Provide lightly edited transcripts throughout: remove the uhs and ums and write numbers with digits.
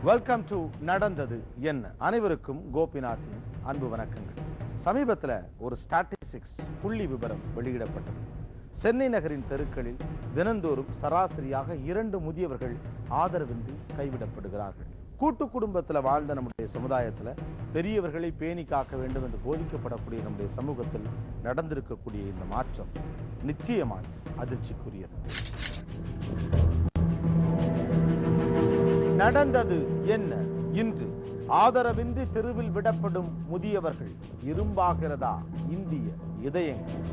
Welcome to நடந்தது என்ன. அனைவருக்கும் கோபிநாத்தின் அன்பு வணக்கங்கள். சமீபத்தில் ஒரு ஸ்டாட்டிஸ்டிக்ஸ் புள்ளி விவரம் வெளியிடப்பட்டது. சென்னை நகரின் தெருக்களில் தினந்தோறும் சராசரியாக 2 முதியவர்கள் ஆதரவின்றி கைவிடப்படுகிறார்கள். கூட்டு குடும்பத்தில் வாழ்ந்த நம்முடைய சமுதாயத்தில் பெரியவர்களை பேணி காக்க வேண்டும் என்று போதிக்கப்படக்கூடிய நம்முடைய சமூகத்தில் நடந்திருக்கக்கூடிய இந்த மாற்றம் நிச்சயமாக அதிர்ச்சிக்குரியது. நடந்தது என்ன? இன்று ஆதரவின்றி தெருவில் விடப்படும் முதியவர்கள் இரும்பாகிறதா இந்திய இதயங்கள்?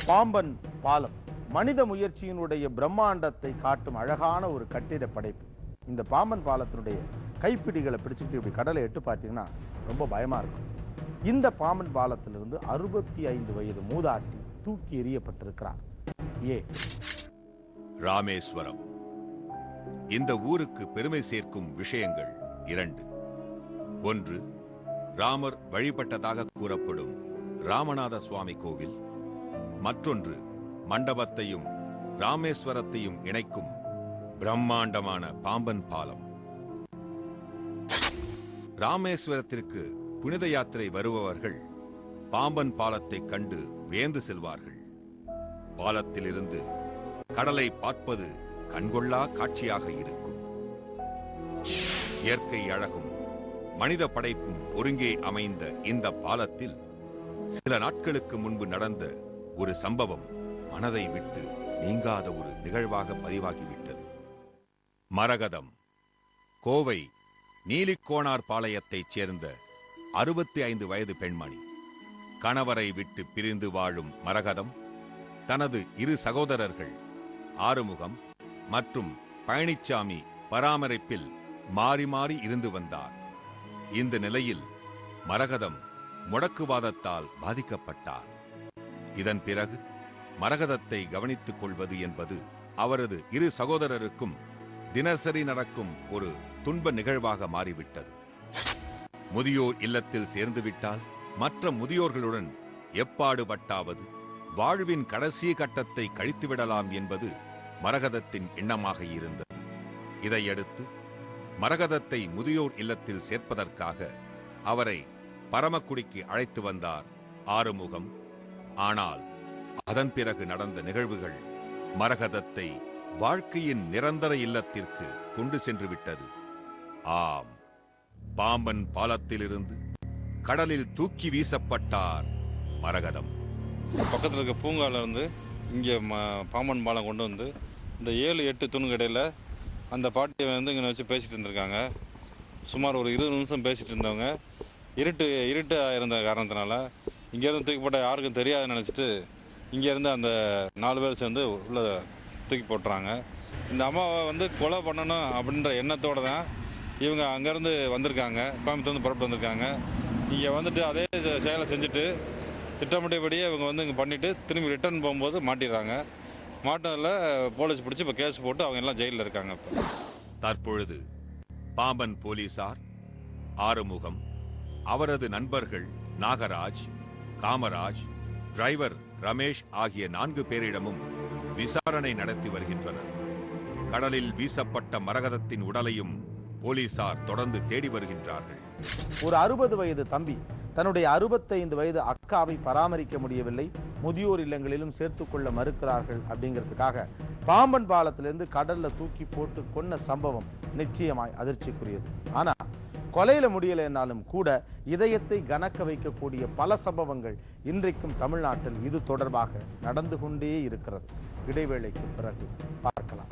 பாம்பன் பாலம் மனித முயற்சியினுடைய பிரம்மாண்டத்தை காட்டும் அழகான ஒரு கட்டிட படைப்பு. இந்த பாம்பன் பாலத்தினுடைய கைப்பிடிகளை பிடிச்சிட்டு இப்படி கடலை எட்டு பார்த்தீங்கன்னா ரொம்ப பயமா இருக்கும். இந்த பாம்பன் பாலத்திலிருந்து 65 வயது மூதாட்டி தூக்கி எறியப்பட்டிருக்கிறார். ராமேஸ்வரம். இந்த ஊருக்கு பெருமை சேர்க்கும் விஷயங்கள் 2. 1, ராமர் வழிபட்டதாக கூறப்படும் ராமநாத சுவாமி கோவில். மற்றொன்று, மண்டபத்தையும் ராமேஸ்வரத்தையும் இணைக்கும் பிரம்மாண்டமான பாம்பன் பாலம். ராமேஸ்வரத்திற்கு புனித யாத்திரை வருபவர்கள் பாம்பன் பாலத்தை கண்டு வியந்து செல்வார்கள். பாலத்திலிருந்து கடலை பார்ப்பது கண்கொள்ளா காட்சியாக இருக்கும். இயற்கை அழகும் மனித படைப்பும் ஒருங்கே அமைந்த இந்த பாலத்தில் சில நாட்களுக்கு முன்பு நடந்த ஒரு சம்பவம் மனதை விட்டு நீங்காத ஒரு நிகழ்வாக பதிவாகிவிட்டது. மரகதம் கோவை நீலிக்கோணார் பாளையத்தைச் சேர்ந்த 65 வயது பெண்மணி. கணவரை விட்டு பிரிந்து வாழும் மரகதம் தனது 2 சகோதரர்கள் ஆறுமுகம் மற்றும் பழனிச்சாமி பராமரிப்பில் மாறி மாறி இருந்து வந்தார். இந்த நிலையில் மரகதம் முடக்குவாதத்தால் பாதிக்கப்பட்டார். இதன் பிறகு மரகதத்தை கவனித்துக் கொள்வது என்பது அவரது 2 சகோதரருக்கும் தினசரி நடக்கும் ஒரு துன்ப நிகழ்வாக மாறிவிட்டது. முதியோர் இல்லத்தில் சேர்ந்துவிட்டால் மற்ற முதியோர்களுடன் எப்பாடுபட்டாவது வாழ்வின் கடைசி கட்டத்தை கழித்துவிடலாம் என்பது மரகதத்தின் எண்ணமாக இருந்தது. இதையடுத்து மரகதத்தை முதியோர் இல்லத்தில் சேர்ப்பதற்காக அவரை பரமக்குடிக்கு அழைத்து வந்தார் ஆறுமுகம். ஆனால் அதன் பிறகு நடந்த நிகழ்வுகள் மரகதத்தை வாழ்க்கையின் நிரந்தர இல்லத்திற்கு கொண்டு சென்று விட்டது. ஆம், பாம்பன் பாலத்திலிருந்து கடலில் தூக்கி வீசப்பட்டார் மரகதம். பக்கத்தில் இருக்க பூங்காவில் இருந்து இங்கே பாம்பன் பாலம் கொண்டு வந்து இந்த 7-8 தூணுக்கு இடையில் அந்த பாட்டியை வந்து இங்கே வச்சு பேசிகிட்டு இருந்திருக்காங்க. சுமார் ஒரு 20 நிமிஷம் பேசிகிட்டு இருந்தவங்க இருட்டாக இருந்த காரணத்தினால இங்கேருந்து தூக்கி போட்டால் யாருக்கும் தெரியாதுன்னு நினச்சிட்டு இங்கேருந்து அந்த 4 பேர் சேர்ந்து உள்ள தூக்கி போட்டுறாங்க. இந்த அம்மாவை வந்து கொலை பண்ணணும் அப்படின்ற எண்ணத்தோடு தான் இவங்க அங்கேருந்து வந்திருக்காங்க, கோயம்புத்தூர்ந்து புறப்பட்டு வந்திருக்காங்க. இங்கே வந்துட்டு அதே செயலை செஞ்சுட்டு திட்டமிட்டபடியே இவங்க வந்து இங்கே பண்ணிவிட்டு திரும்பி ரிட்டர்ன் போகும்போது மாட்டிடுறாங்க. மாட்டினதில் போலீஸ் பிடிச்சி இப்போ கேஸ் போட்டு அவங்க எல்லாம் ஜெயிலில் இருக்காங்க. தற்பொழுது பாம்பன் போலீசார் ஆறுமுகம், அவரது நண்பர்கள் நாகராஜ், காமராஜ், டிரைவர் ரமேஷ் ஆகிய 4 பேரிடமும் விசாரணை நடத்தி வருகின்றனர். கடலில் வீசப்பட்ட மரகதத்தின் உடலையும் போலீசார் தொடர்ந்து தேடி வருகின்றார்கள். ஒரு 60 வயது தம்பி தன்னுடைய 65 வயது அக்காவை பராமரிக்க முடியவில்லை, முதியோர் இல்லங்களிலும் சேர்த்துக்கொள்ள மறுக்கிறார்கள் அப்படிங்கிறதுக்காக பாம்பன் பாலத்திலிருந்து கடல்ல தூக்கி போட்டு கொன்ன சம்பவம் நிச்சயமாய் அதிர்ச்சிக்குரியது. ஆனா கொலையில முடியலைன்னாலும் கூட இதயத்தை கனக்க வைக்கக்கூடிய பல சம்பவங்கள் இன்றைக்கும் தமிழ்நாட்டில் இது தொடர்பாக நடந்து கொண்டே இருக்கிறது. இடைவேளைக்கு பிறகு பார்க்கலாம்.